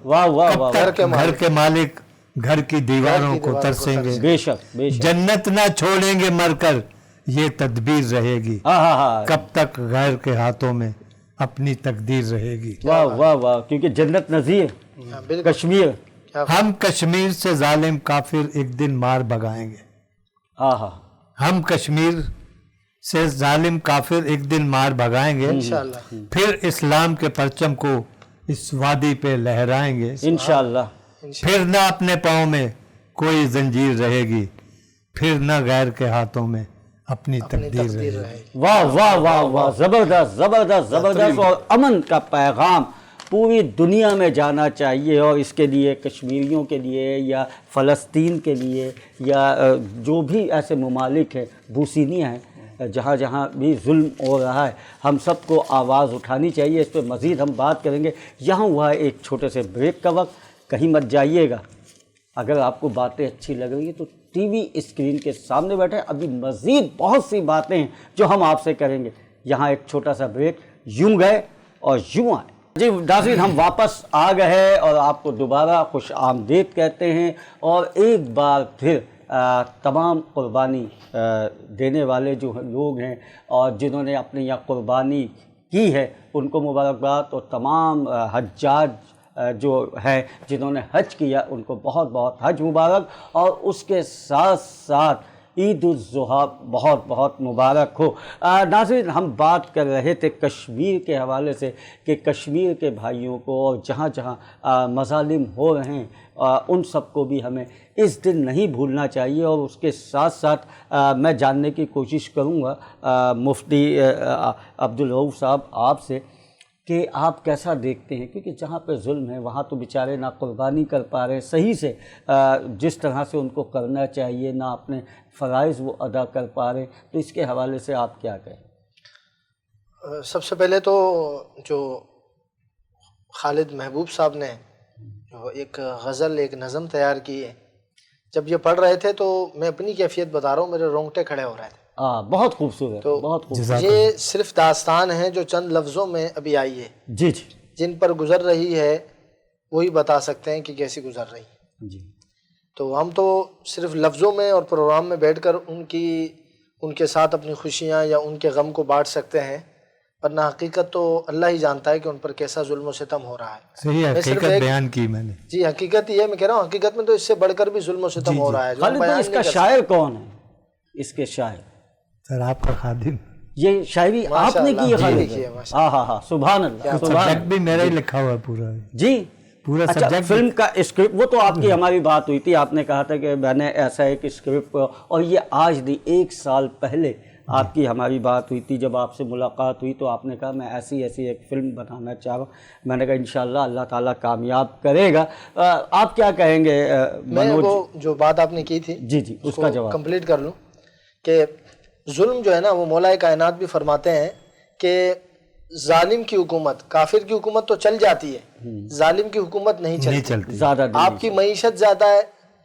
واہ واہ کب واہ. تک گھر کے مالک گھر کی دیواروں کو ترسیں گے، بے شک بے شک. جنت نہ چھوڑیں گے مر کر یہ تدبیر رہے گی، کب تک غیر کے ہاتھوں میں اپنی تقدیر رہے گی، واہ واہ واہ. کیونکہ جنت نظیر بالکل. کشمیر. ہم کشمیر سے ظالم کافر ایک دن مار بگائیں گے، ہاں ہاں. ہم کشمیر سے ظالم کافر ایک دن مار بھگائیں گے، انشاءاللہ. پھر اسلام کے پرچم کو اس وادی پہ لہرائیں گے، انشاءاللہ. پھر نہ اپنے پاؤں میں کوئی زنجیر رہے گی، پھر نہ غیر کے ہاتھوں میں اپنی تقدیر رہے گی. واہ واہ واہ واہ. زبردست زبردست زبردست. اور امن کا پیغام پوری دنیا میں جانا چاہیے، اور اس کے لیے کشمیریوں کے لیے یا فلسطین کے لیے یا جو بھی ایسے ممالک ہیں بوسینیا ہیں جہاں جہاں بھی ظلم ہو رہا ہے، ہم سب کو آواز اٹھانی چاہیے۔ اس پہ مزید ہم بات کریں گے۔ یہاں ہوا ہے ایک چھوٹے سے بریک کا وقت، کہیں مت جائیے گا۔ اگر آپ کو باتیں اچھی لگ رہی ہیں تو ٹی وی اسکرین کے سامنے بیٹھے، ابھی مزید بہت سی باتیں ہیں جو ہم آپ سے کریں گے۔ یہاں ایک چھوٹا سا بریک، یوں گئے اور یوں آئے۔ جی ناظرین، ہم واپس آ گئے اور آپ کو دوبارہ خوش آمدید کہتے ہیں، اور ایک بار پھر تمام قربانی دینے والے جو لوگ ہیں اور جنہوں نے اپنے یہاں قربانی کی ہے ان کو مبارکباد، اور تمام حجاج جو ہے جنہوں نے حج کیا ان کو بہت بہت حج مبارک، اور اس کے ساتھ ساتھ عید الاضحیٰ بہت بہت مبارک ہو۔ ناظرین، ہم بات کر رہے تھے کشمیر کے حوالے سے کہ کشمیر کے بھائیوں کو اور جہاں جہاں مظالم ہو رہے ہیں ان سب کو بھی ہمیں اس دن نہیں بھولنا چاہیے۔ اور اس کے ساتھ ساتھ میں جاننے کی کوشش کروں گا مفتی عبدالرؤف صاحب آپ سے کہ آپ کیسا دیکھتے ہیں، کیونکہ جہاں پہ ظلم ہے وہاں تو بیچارے نہ قربانی کر پا رہے صحیح سے جس طرح سے ان کو کرنا چاہیے، نہ اپنے فرائض وہ ادا کر پا رہے، تو اس کے حوالے سے آپ کیا کہیں؟ سب سے پہلے تو جو خالد محبوب صاحب نے جو ایک غزل، ایک نظم تیار کی ہے، جب یہ پڑھ رہے تھے تو میں اپنی کیفیت بتا رہا ہوں، میرے رونگٹے کھڑے ہو رہے تھے۔ بہت خوبصورت، بہت خوبصورت۔ یہ صرف داستان ہے جو چند لفظوں میں ابھی آئی ہے، جی جی، جن پر گزر رہی ہے وہی بتا سکتے ہیں کہ کیسی گزر رہی ہے۔ جی تو ہم تو صرف لفظوں میں اور پروگرام میں بیٹھ کر ان کے ساتھ اپنی خوشیاں یا ان کے غم کو بانٹ سکتے ہیں، ورنہ حقیقت تو اللہ ہی جانتا ہے کہ ان پر کیسا ظلم و ستم ہو رہا ہے۔ صحیح حقیقت بیان کی میں نے۔ جی حقیقت یہ میں کہہ رہا ہوں، حقیقت میں تو اس سے بڑھ کر بھی ظلم و ستم ہو رہا ہے۔ جو ہم خالد بھائی، بیان اس کا نہیں کر شاعر کون ہے؟ اس کے شاعر سر آپ کا خادم، یہ شاعری آپ نے کی ہے خالد بھائی؟ ہاں ہاں ہاں، سبحان اللہ، سبحان سبجیکٹ بھی میرا ہی لکھا ہوا ہے پورا۔ جی پورا اچھا، سبجیکٹ فلم کا اسکرپٹ وہ تو آپ کی ہماری بات ہوئی تھی، آپ نے کہا تھا کہ میں نے ایسا ایک اسکرپٹ، اور یہ آج نہیں 1 سال پہلے آپ کی ہماری بات ہوئی تھی، جب آپ سے ملاقات ہوئی تو آپ نے کہا میں ایسی ایک فلم بنانا چاہ رہا ہوں۔ میں نے کہا انشاءاللہ اللہ تعالیٰ کامیاب کرے گا۔ آپ کیا کہیں گے میں وہ جو بات آپ نے کی تھی جی جی اس کا جواب کمپلیٹ کر لوں کہ ظلم جو ہے نا، وہ مولا کائنات بھی فرماتے ہیں کہ ظالم کی حکومت، کافر کی حکومت تو چل جاتی ہے، ظالم کی حکومت نہیں چلتی۔ زیادہ آپ کی معیشت زیادہ ہے،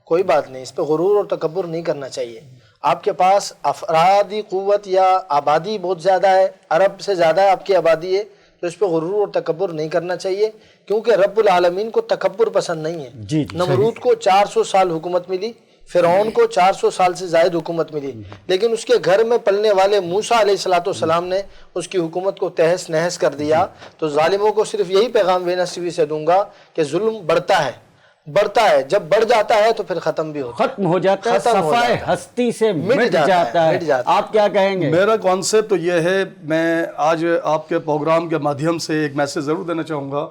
کوئی بات نہیں، اس پہ غرور اور تکبر نہیں کرنا چاہیے۔ آپ کے پاس افرادی قوت یا آبادی بہت زیادہ ہے، عرب سے زیادہ ہے آپ کی آبادی ہے، تو اس پہ غرور اور تکبر نہیں کرنا چاہیے، کیونکہ رب العالمین کو تکبر پسند نہیں ہے۔ جی نمرود کو 400 سال حکومت ملی، فرعون کو 400 سال سے زائد حکومت ملی، لیکن اس کے گھر میں پلنے والے موسیٰ علیہ السلام نے اس کی حکومت کو تہس نہس کر دیا۔ تو ظالموں کو صرف یہی پیغام بے نصیبی سے دوں گا کہ ظلم بڑھتا ہے، جب بڑھ جاتا ہے تو پھر ختم بھی ہوتا ہے، ختم ہو جاتا ہے، صفائے ہستی سے مٹ جاتا ہے۔ آپ کیا کہیں گے؟ میرا کانسیپٹ تو یہ ہے، میں آج آپ کے پروگرام کے مادھیم سے ایک میسیج ضرور دینا چاہوں گا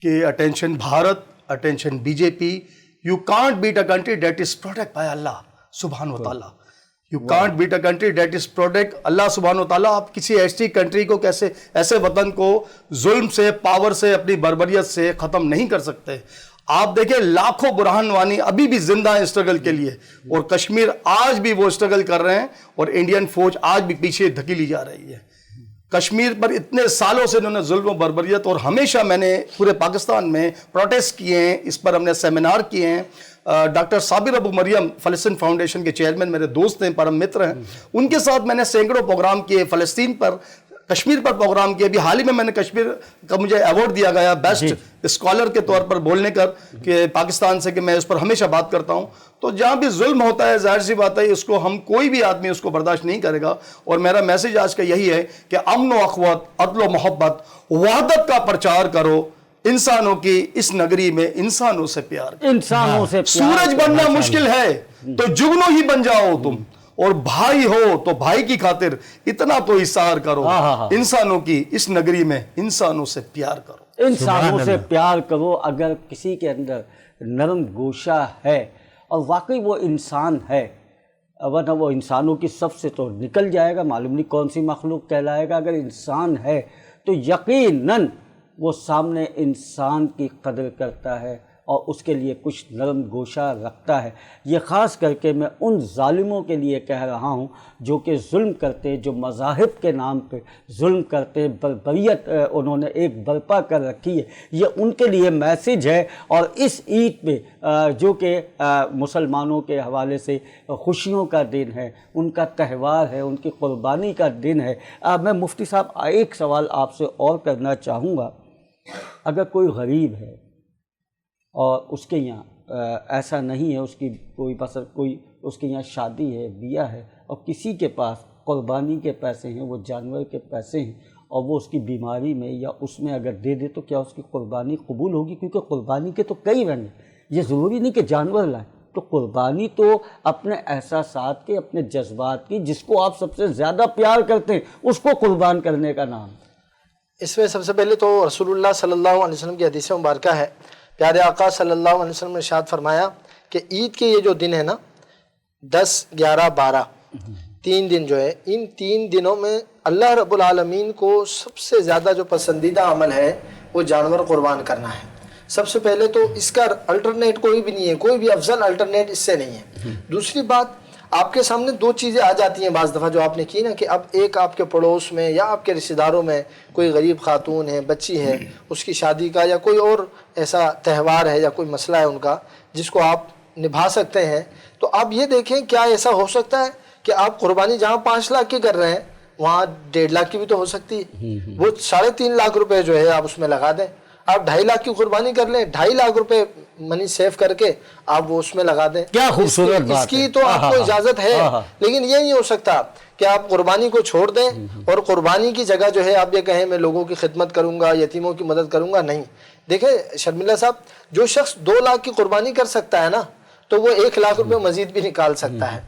کہ attention Bharat, attention B J P, you can't beat a country that is protect by اللہ سبحانہ و تعالیٰ۔ You can't beat a country that is protect اللہ سبحانہ و تعالیٰ۔ آپ کسی ایسی کنٹری کو کیسے، ایسے وطن کو ظلم سے، پاور سے، اپنی بربریت سے ختم نہیں کر سکتے۔ آپ دیکھیں لاکھوں برہان وانی ابھی بھی زندہ ہیں اسٹرگل کے لیے، اور کشمیر آج بھی وہ اسٹرگل کر رہے ہیں، اور انڈین فوج آج بھی پیچھے دھکیلی جا رہی ہے۔ کشمیر پر اتنے سالوں سے انہوں نے ظلم و بربریت، اور ہمیشہ میں نے پورے پاکستان میں پروٹیسٹ کیے ہیں، اس پر ہم نے سیمینار کیے ہیں۔ ڈاکٹر صابر ابو مریم فلسطین فاؤنڈیشن کے چیئرمین میرے دوست ہیں، پرم متر ہیں، ان کے ساتھ میں نے سینکڑوں پروگرام کیے، فلسطین پر، کشمیر پر پروگرام کیا۔ ابھی حال ہی میں نے کشمیر کا مجھے ایوارڈ دیا گیا بیسٹ اسکالر کے طور پر بولنے کر کہ پاکستان سے، کہ میں اس پر ہمیشہ بات کرتا ہوں۔ تو جہاں بھی ظلم ہوتا ہے ظاہر سی بات ہے اس کو ہم کوئی بھی آدمی اس کو برداشت نہیں کرے گا، اور میرا میسیج آج کا یہی ہے کہ امن و اخوت، عدل و محبت، وحدت کا پرچار کرو، انسانوں کی اس نگری میں انسانوں سے پیار کرو۔ انسانوں سے سورج بننا مشکل ہے تو جگنو ہی بن جاؤ تم، اور بھائی ہو تو بھائی کی خاطر اتنا تو اثار کرو، انسانوں کی اس نگری میں انسانوں سے پیار کرو، انسانوں سے پیار کرو۔ اگر کسی کے اندر نرم گوشہ ہے اور واقعی وہ انسان ہے، ورنہ وہ انسانوں کی صف سے تو نکل جائے گا، معلوم نہیں کون سی مخلوق کہلائے گا۔ اگر انسان ہے تو یقیناً وہ سامنے انسان کی قدر کرتا ہے اور اس کے لیے کچھ نرم گوشہ رکھتا ہے۔ یہ خاص کر کے میں ان ظالموں کے لیے کہہ رہا ہوں جو کہ ظلم کرتے، جو مذاہب کے نام پہ ظلم کرتے، بربریت انہوں نے ایک برپا کر رکھی ہے، یہ ان کے لیے میسج ہے۔ اور اس عید پہ جو کہ مسلمانوں کے حوالے سے خوشیوں کا دن ہے، ان کا تہوار ہے، ان کی قربانی کا دن ہے، میں مفتی صاحب ایک سوال آپ سے اور کرنا چاہوں گا۔ اگر کوئی غریب ہے اور اس کے یہاں ایسا نہیں ہے، اس کی کوئی اس کے یہاں شادی ہے، بیاہ ہے، اور کسی کے پاس قربانی کے پیسے ہیں، وہ جانور کے پیسے ہیں، اور وہ اس کی بیماری میں یا اس میں اگر دے دے تو کیا اس کی قربانی قبول ہوگی؟ کیونکہ قربانی کے تو کئی رنگ ہیں، یہ ضروری نہیں کہ جانور لائیں، تو قربانی تو اپنے احساسات کے، اپنے جذبات کی، جس کو آپ سب سے زیادہ پیار کرتے ہیں اس کو قربان کرنے کا نام۔ اس میں سب سے پہلے تو رسول اللہ صلی اللہ علیہ وسلم کی حدیث مبارکہ ہے، پیارے آقا صلی اللہ علیہ وسلم نے ارشاد فرمایا کہ عید کے یہ جو دن ہے نا، 10، 11، 12 تین دن جو ہے، ان 3 دنوں میں اللہ رب العالمین کو سب سے زیادہ جو پسندیدہ عمل ہے وہ جانور قربان کرنا ہے۔ سب سے پہلے تو اس کا الٹرنیٹ کوئی بھی نہیں ہے، کوئی بھی افضل الٹرنیٹ اس سے نہیں ہے۔ دوسری بات، آپ کے سامنے 2 چیزیں آ جاتی ہیں بعض دفعہ جو آپ نے کی نا، کہ اب ایک آپ کے پڑوس میں یا آپ کے رشتہ داروں میں کوئی غریب خاتون ہے، بچی ہے، اس کی شادی کا یا کوئی اور ایسا تہوار ہے یا کوئی مسئلہ ہے ان کا جس کو آپ نبھا سکتے ہیں، تو آپ یہ دیکھیں کیا ایسا ہو سکتا ہے کہ آپ قربانی جہاں 5 لاکھ کی کر رہے ہیں وہاں 1.5 لاکھ کی بھی تو ہو سکتی ہے۔ وہ 3.5 لاکھ روپے جو ہے آپ اس میں لگا دیں، آپ 2.5 لاکھ کی قربانی کر لیں، 2.5 لاکھ روپے منی سیو کر کے آپ وہ اس میں لگا دیں۔ کیا خوبصورت بات ہے، اس کی تو آپ کو اجازت ہے، لیکن یہ نہیں ہو سکتا کہ آپ قربانی کو چھوڑ دیں اور قربانی کی جگہ جو ہے آپ یہ کہیں میں لوگوں کی خدمت کروں گا، یتیموں کی مدد کروں گا۔ نہیں، دیکھیں شرمیلا صاحب، جو شخص 2 لاکھ کی قربانی کر سکتا ہے نا، تو وہ 1 لاکھ روپے مزید بھی نکال سکتا ہے۔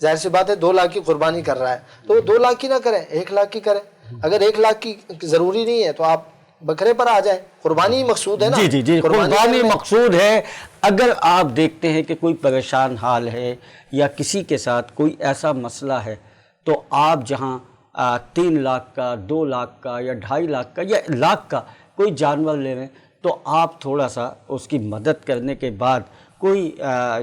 ظاہر سی بات ہے 2 لاکھ کی قربانی کر رہا ہے تو وہ 2 لاکھ کی نہ کریں، 1 لاکھ کی کریں۔ اگر 1 لاکھ کی ضروری نہیں ہے تو آپ بکرے پر آ جائیں، قربانی مقصود ہے نا۔ جی قربانی مقصود ہے۔ اگر آپ دیکھتے ہیں کہ کوئی پریشان حال ہے یا کسی کے ساتھ کوئی ایسا مسئلہ ہے، تو آپ جہاں 3 لاکھ کا، 2 لاکھ کا یا 2.5 لاکھ کا یا 1 لاکھ کا کوئی جانور لے رہے ہیں، تو آپ تھوڑا سا اس کی مدد کرنے کے بعد کوئی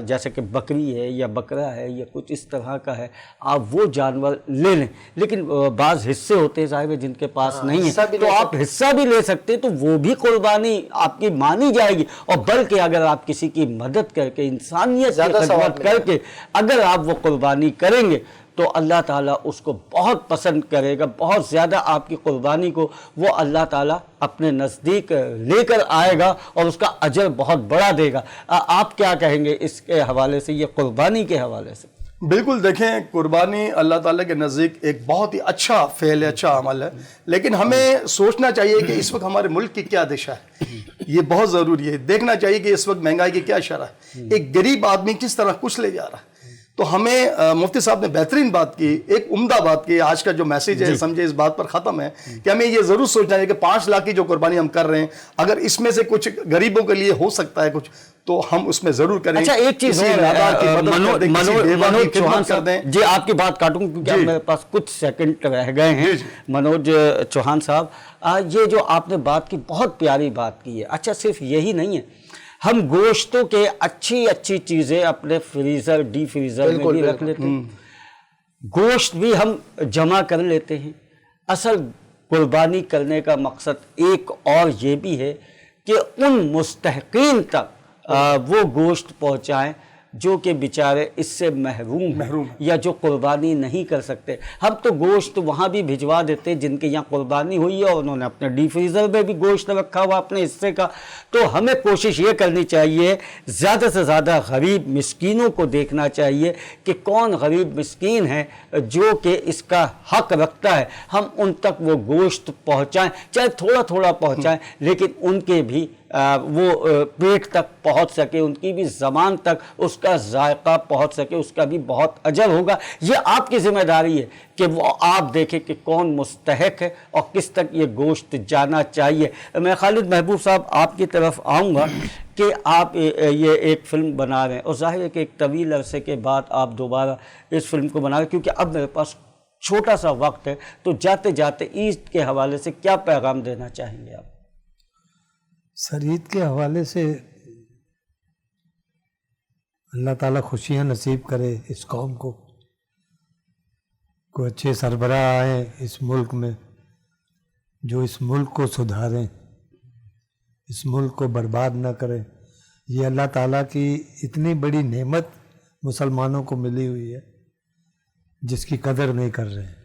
جیسے کہ بکری ہے یا بکرا ہے یا کچھ اس طرح کا ہے، آپ وہ جانور لے لیں۔ لیکن بعض حصے ہوتے ہیں صاحب جن کے پاس نہیں ہے، تو آپ حصہ بھی لے سکتے ہیں، تو وہ بھی قربانی آپ کی مانی جائے گی۔ اور بلکہ اگر آپ کسی کی مدد کر کے، انسانیت کی خدمت کر کے اگر آپ وہ قربانی کریں گے تو اللہ تعالیٰ اس کو بہت پسند کرے گا، بہت زیادہ آپ کی قربانی کو وہ اللہ تعالیٰ اپنے نزدیک لے کر آئے گا اور اس کا اجر بہت بڑا دے گا۔ آپ کیا کہیں گے اس کے حوالے سے، یہ قربانی کے حوالے سے؟ بالکل، دیکھیں قربانی اللہ تعالیٰ کے نزدیک ایک بہت ہی اچھا فعل ہے، اچھا عمل ہے، لیکن ہمیں سوچنا چاہیے کہ اس وقت ہمارے ملک کی کیا دشا ہے، یہ بہت ضروری ہے۔ دیکھنا چاہیے کہ اس وقت مہنگائی کی کیا شرح ہے، ایک غریب آدمی کس طرح کچھ لے جا رہا ہے۔ تو ہمیں مفتی صاحب نے بہترین بات کی، ایک عمدہ بات کی، آج کا جو میسیج ہے سمجھے اس بات پر ختم ہے کہ ہمیں یہ ضرور سوچنا ہے کہ 5 لاکھ کی جو قربانی ہم کر رہے ہیں، اگر اس میں سے کچھ غریبوں کے لیے ہو سکتا ہے کچھ، تو ہم اس میں ضرور کریں۔ اچھا ایک چیز منوج چوہان صاحب، جی آپ کی بات کاٹوں کیونکہ میرے پاس کچھ سیکنڈ رہ گئے ہیں۔ منوج چوہان صاحب، یہ جو آپ نے بات کی بہت پیاری بات کی ہے۔ اچھا صرف یہی نہیں ہے، ہم گوشتوں کے اچھی چیزیں اپنے فریزر، ڈی فریزر میں بھی رکھ لیتے ہیں، گوشت بھی ہم جمع کر لیتے ہیں۔ اصل قربانی کرنے کا مقصد ایک اور یہ بھی ہے کہ ان مستحقین تک وہ گوشت پہنچائیں جو کہ بیچارے اس سے محروم ہیں یا جو قربانی نہیں کر سکتے۔ ہم تو گوشت وہاں بھی بھجوا دیتے جن کے یہاں قربانی ہوئی ہے اور انہوں نے اپنے ڈی فریزر میں بھی گوشت رکھا ہوا اپنے حصے کا۔ تو ہمیں کوشش یہ کرنی چاہیے، زیادہ سے زیادہ غریب مسکینوں کو دیکھنا چاہیے کہ کون غریب مسکین ہے جو کہ اس کا حق رکھتا ہے، ہم ان تک وہ گوشت پہنچائیں، چاہے تھوڑا تھوڑا پہنچائیں، لیکن ان کے بھی وہ پیٹ تک پہنچ سکے، ان کی بھی زبان تک اس کا ذائقہ پہنچ سکے، اس کا بھی بہت اجر ہوگا۔ یہ آپ کی ذمہ داری ہے کہ وہ آپ دیکھیں کہ کون مستحق ہے اور کس تک یہ گوشت جانا چاہیے۔ میں خالد محبوب صاحب آپ کی طرف آؤں گا کہ آپ یہ ایک فلم بنا رہے ہیں اور ظاہر ہے کہ ایک طویل عرصے کے بعد آپ دوبارہ اس فلم کو بنا رہے ہیں، کیونکہ اب میرے پاس چھوٹا سا وقت ہے، تو جاتے جاتے عید کے حوالے سے کیا پیغام دینا چاہیں گے آپ؟ سر عید کے حوالے سے اللہ تعالیٰ خوشیاں نصیب کرے اس قوم کو، کوئی اچھے سربراہ آئیں اس ملک میں جو اس ملک کو سدھاریں، اس ملک کو برباد نہ کریں۔ یہ اللہ تعالیٰ کی اتنی بڑی نعمت مسلمانوں کو ملی ہوئی ہے جس کی قدر نہیں کر رہے ہیں،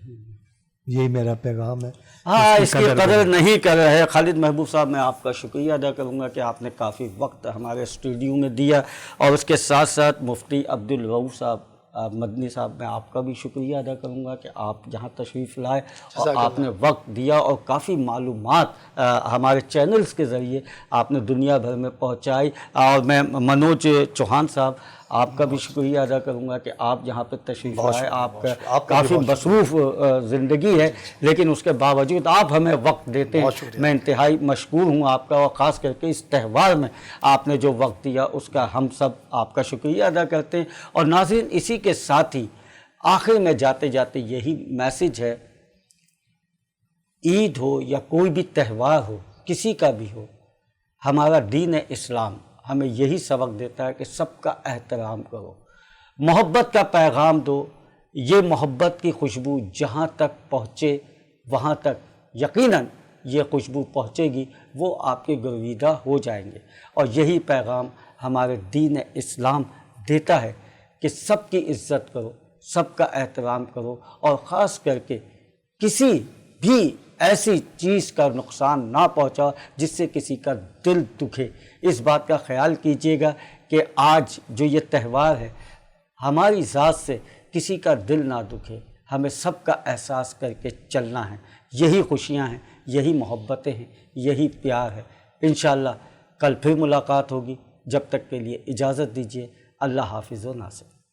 یہی میرا پیغام ہے۔ ہاں، اس کی قدر نہیں کر رہے۔ خالد محبوب صاحب، میں آپ کا شکریہ ادا کروں گا کہ آپ نے کافی وقت ہمارے اسٹوڈیو میں دیا، اور اس کے ساتھ ساتھ مفتی عبدالرؤوف صاحب مدنی صاحب، میں آپ کا بھی شکریہ ادا کروں گا کہ آپ جہاں تشریف لائے اور آپ نے وقت دیا اور کافی معلومات ہمارے چینلز کے ذریعے آپ نے دنیا بھر میں پہنچائی۔ اور میں منوج چوہان صاحب، آپ کا بھی شکریہ ادا کروں گا کہ آپ جہاں پہ تشریف لائے، آپ کا کافی مصروف زندگی ہے لیکن اس کے باوجود آپ ہمیں وقت دیتے ہیں، میں انتہائی مشکور ہوں آپ کا، اور خاص کر کے اس تہوار میں آپ نے جو وقت دیا اس کا ہم سب آپ کا شکریہ ادا کرتے ہیں۔ اور ناظرین، اسی کے ساتھ ہی آخر میں جاتے جاتے یہی میسج ہے، عید ہو یا کوئی بھی تہوار ہو، کسی کا بھی ہو، ہمارا دین اسلام ہمیں یہی سبق دیتا ہے کہ سب کا احترام کرو، محبت کا پیغام دو۔ یہ محبت کی خوشبو جہاں تک پہنچے وہاں تک یقیناً یہ خوشبو پہنچے گی، وہ آپ کے گرویدہ ہو جائیں گے۔ اور یہی پیغام ہمارے دین اسلام دیتا ہے کہ سب کی عزت کرو، سب کا احترام کرو، اور خاص کر کے کسی بھی ایسی چیز کا نقصان نہ پہنچاؤ جس سے کسی کا دل دکھے۔ اس بات کا خیال کیجیے گا کہ آج جو یہ تہوار ہے، ہماری ذات سے کسی کا دل نہ دکھے، ہمیں سب کا احساس کر کے چلنا ہے۔ یہی خوشیاں ہیں، یہی محبتیں ہیں، یہی پیار ہے۔ انشاءاللہ کل پھر ملاقات ہوگی، جب تک کے لیے اجازت دیجیے۔ اللہ حافظ و ناصر۔